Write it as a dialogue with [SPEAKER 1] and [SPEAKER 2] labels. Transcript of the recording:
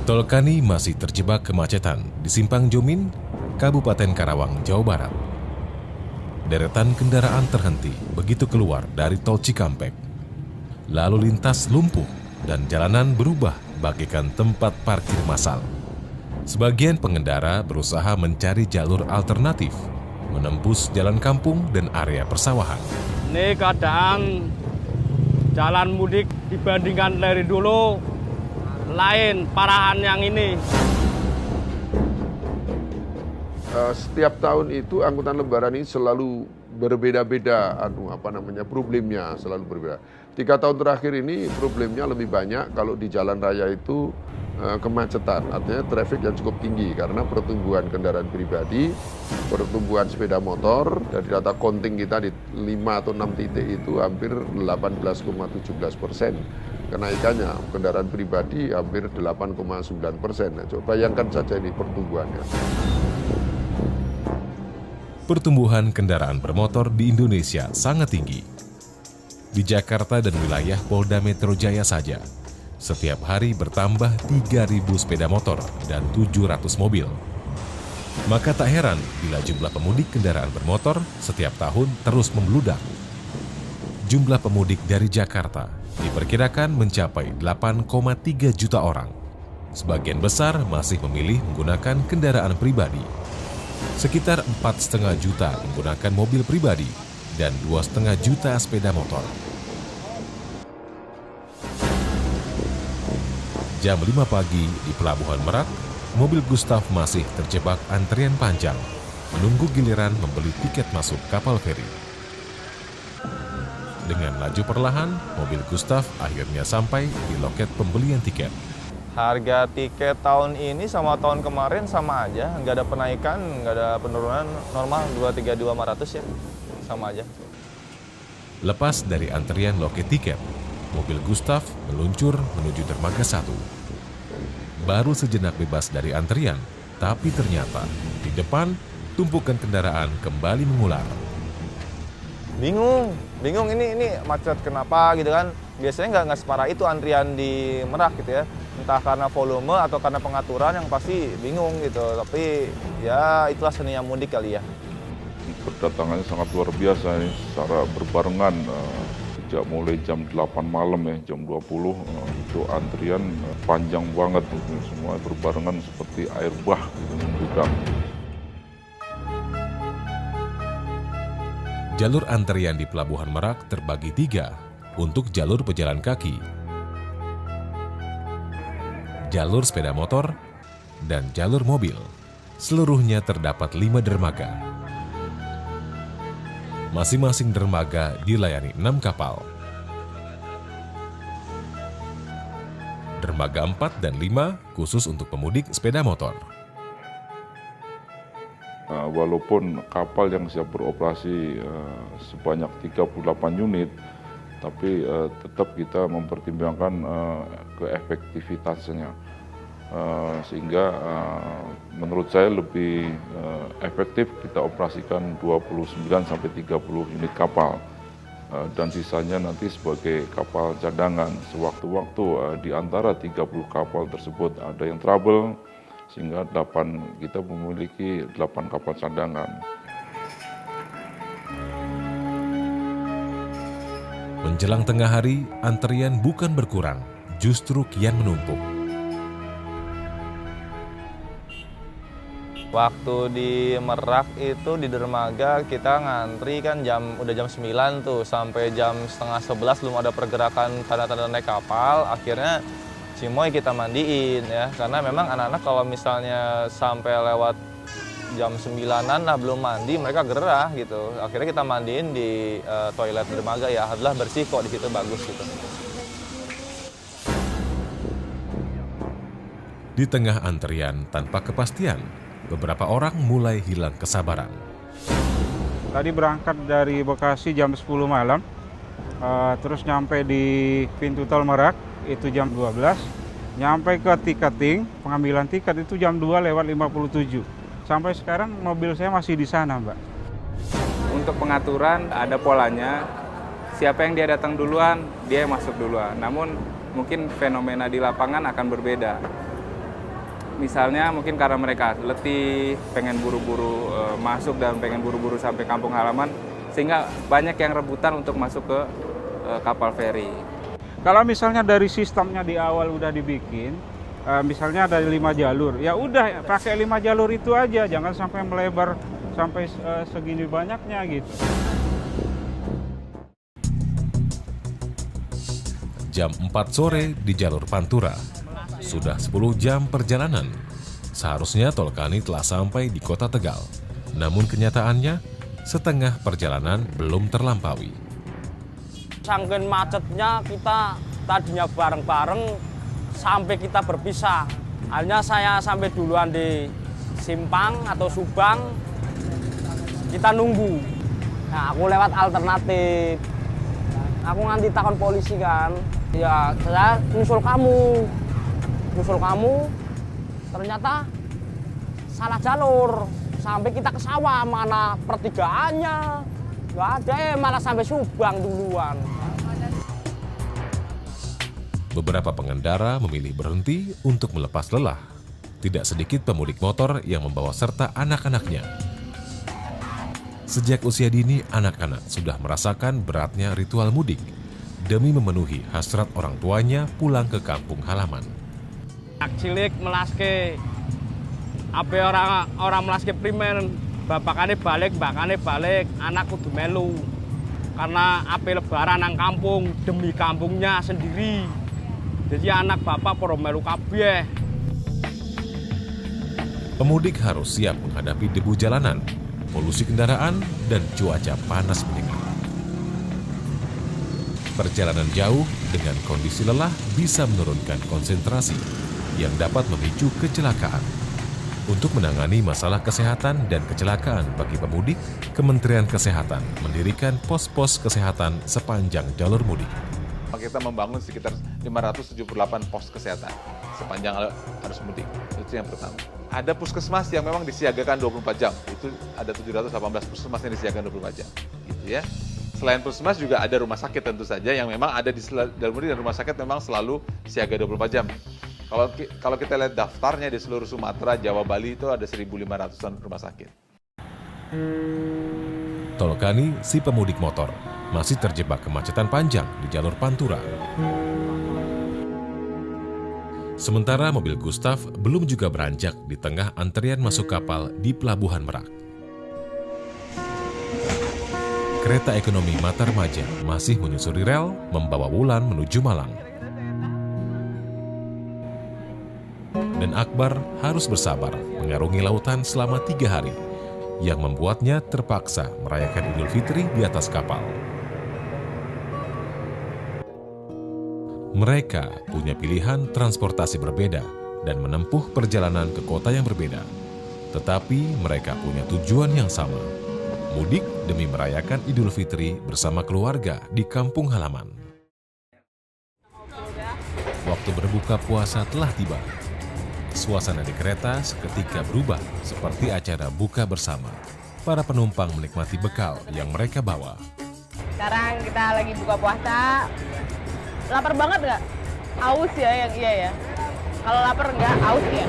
[SPEAKER 1] Tol Kani masih terjebak kemacetan di Simpang Jomin, Kabupaten Karawang, Jawa Barat. Deretan kendaraan terhenti begitu keluar dari tol Cikampek. Lalu lintas lumpuh dan jalanan berubah bagaikan tempat parkir massal. Sebagian pengendara berusaha mencari jalur alternatif, menembus jalan kampung dan area persawahan.
[SPEAKER 2] Ini keadaan jalan mudik dibandingkan dari dulu lain parahan yang ini.
[SPEAKER 3] Setiap tahun itu angkutan lebaran ini selalu berbeda-beda problemnya selalu berbeda. 3 tahun terakhir ini problemnya lebih banyak kalau di jalan raya itu kemacetan, artinya traffic yang cukup tinggi karena pertumbuhan kendaraan pribadi, pertumbuhan sepeda motor. Dari data counting kita di 5 atau 6 titik itu hampir 18,17%. Kenaikannya kendaraan pribadi hampir 8,9%. Nah, coba bayangkan saja ini pertumbuhannya.
[SPEAKER 1] Pertumbuhan kendaraan bermotor di Indonesia sangat tinggi. Di Jakarta dan wilayah Polda Metro Jaya saja, setiap hari bertambah 3.000 sepeda motor dan 700 mobil. Maka tak heran bila jumlah pemudik kendaraan bermotor setiap tahun terus membludak. Jumlah pemudik dari Jakarta diperkirakan mencapai 8,3 juta orang. Sebagian besar masih memilih menggunakan kendaraan pribadi. Sekitar 4,5 juta menggunakan mobil pribadi dan 2,5 juta sepeda motor. Jam 5 pagi di Pelabuhan Merak, mobil Gustaf masih terjebak antrian panjang, menunggu giliran membeli tiket masuk kapal feri. Dengan laju perlahan, mobil Gustaf akhirnya sampai di loket pembelian tiket.
[SPEAKER 4] Harga tiket tahun ini sama tahun kemarin sama aja, nggak ada penaikan, nggak ada penurunan, normal 232.500 ya, sama aja.
[SPEAKER 1] Lepas dari antrian loket tiket, mobil Gustaf meluncur menuju dermaga 1. Baru sejenak bebas dari antrian, tapi ternyata di depan tumpukan kendaraan kembali mengular.
[SPEAKER 4] Bingung ini macet kenapa gitu kan? Biasanya nggak separah itu antrian di Merak gitu ya. Entah karena volume atau karena pengaturan, yang pasti bingung gitu. Tapi ya itulah seninya mudik kali ya.
[SPEAKER 5] Kedatangannya sangat luar biasa ini secara berbarengan. Sejak mulai jam 8 malam ya, jam 20 itu antrian panjang banget. Semua berbarengan seperti air bah gitu, membludak.
[SPEAKER 1] Jalur antrian di Pelabuhan Merak terbagi 3 untuk jalur pejalan kaki, jalur sepeda motor, dan jalur mobil. Seluruhnya terdapat 5 dermaga. Masing-masing dermaga dilayani 6 kapal. Dermaga 4 dan 5 khusus untuk pemudik sepeda motor.
[SPEAKER 5] Walaupun kapal yang siap beroperasi sebanyak 38 unit, tapi tetap kita mempertimbangkan keefektivitasnya. Sehingga menurut saya lebih efektif kita operasikan 29-30 unit kapal. Dan sisanya nanti sebagai kapal cadangan. Sewaktu-waktu di antara 30 kapal tersebut ada yang trouble, sehingga kita memiliki 8 kapal cadangan.
[SPEAKER 1] Menjelang tengah hari, antrian bukan berkurang, justru kian menumpuk.
[SPEAKER 4] Waktu di Merak itu di dermaga kita ngantri kan udah jam 9 tuh, sampai jam setengah 11 belum ada pergerakan tanda-tanda naik kapal. Akhirnya Cimoy kita mandiin ya, karena memang anak-anak kalau misalnya sampai lewat jam 9-an lah belum mandi, mereka gerah gitu. Akhirnya kita mandiin di toilet dermaga ya, alhamdulillah bersih kok, di situ bagus gitu.
[SPEAKER 1] Di tengah antrian tanpa kepastian, beberapa orang mulai hilang kesabaran.
[SPEAKER 6] Tadi berangkat dari Bekasi jam 10 malam, terus nyampe di pintu tol Merak itu jam 12, nyampe ke tiketing, pengambilan tiket itu jam 2:57. Sampai sekarang mobil saya masih di sana, Mbak.
[SPEAKER 7] Untuk pengaturan ada polanya, siapa yang dia datang duluan, dia yang masuk duluan. Namun mungkin fenomena di lapangan akan berbeda. Misalnya mungkin karena mereka letih, pengen buru-buru masuk dan pengen buru-buru sampai kampung halaman, sehingga banyak yang rebutan untuk masuk ke kapal feri.
[SPEAKER 6] Kalau misalnya dari sistemnya di awal udah dibikin, misalnya ada 5 jalur, ya udah pakai 5 jalur itu aja, jangan sampai melebar sampai segini banyaknya gitu.
[SPEAKER 1] Jam 4 sore di jalur Pantura. Sudah 10 jam perjalanan. Seharusnya Tolkani telah sampai di kota Tegal. Namun kenyataannya, setengah perjalanan belum terlampaui.
[SPEAKER 2] Saking macetnya kita tadinya bareng-bareng sampai kita berpisah. Akhirnya saya sampai duluan di Simpang atau Subang. Kita nunggu. Nah, aku lewat alternatif. Aku nganti takon polisi kan. Ya, saya nyusul kamu. Ternyata salah jalur. Sampai kita ke sawah, mana pertigaannya. Nggak ada, malah sampai Subang duluan.
[SPEAKER 1] Beberapa pengendara memilih berhenti untuk melepas lelah. Tidak sedikit pemudik motor yang membawa serta anak-anaknya. Sejak usia dini, anak-anak sudah merasakan beratnya ritual mudik demi memenuhi hasrat orang tuanya pulang ke kampung halaman.
[SPEAKER 2] Anak cilik melaske, apa orang melaske primer, bapakane balik, mbakane balik, anak kudu melu. Karena apa lebaran nang kampung demi kampungnya sendiri. Jadi anak bapak poro melu kabeh.
[SPEAKER 1] Pemudik harus siap menghadapi debu jalanan, polusi kendaraan, dan cuaca panas menyengat. Perjalanan jauh dengan kondisi lelah bisa menurunkan konsentrasi yang dapat memicu kecelakaan. Untuk menangani masalah kesehatan dan kecelakaan bagi pemudik, Kementerian Kesehatan mendirikan pos-pos kesehatan sepanjang jalur mudik.
[SPEAKER 8] Kita membangun sekitar 578 pos kesehatan sepanjang arus mudik. Itu yang pertama. Ada puskesmas yang memang disiagakan 24 jam. Itu ada 718 puskesmas yang disiagakan 24 jam. Gitu ya. Selain puskesmas juga ada rumah sakit tentu saja yang memang ada di jalur mudik, dan rumah sakit memang selalu siaga 24 jam. Kalau kita lihat daftarnya di seluruh Sumatera, Jawa, Bali itu ada 1.500-an rumah sakit.
[SPEAKER 1] Tolkani, si pemudik motor, masih terjebak kemacetan panjang di jalur Pantura. Sementara mobil Gustaf belum juga beranjak di tengah antrian masuk kapal di Pelabuhan Merak. Kereta ekonomi Matarmaja masih menyusuri rel membawa Wulan menuju Malang. Dan Akbar harus bersabar mengarungi lautan selama 3 hari, yang membuatnya terpaksa merayakan Idul Fitri di atas kapal. Mereka punya pilihan transportasi berbeda dan menempuh perjalanan ke kota yang berbeda. Tetapi mereka punya tujuan yang sama, mudik demi merayakan Idul Fitri bersama keluarga di kampung halaman. Waktu berbuka puasa telah tiba. Suasana di kereta seketika berubah seperti acara buka bersama. Para penumpang menikmati bekal yang mereka bawa.
[SPEAKER 9] Sekarang kita lagi buka puasa. Lapar banget nggak? Aus ya yang iya ya. Kalau lapar nggak, aus ya.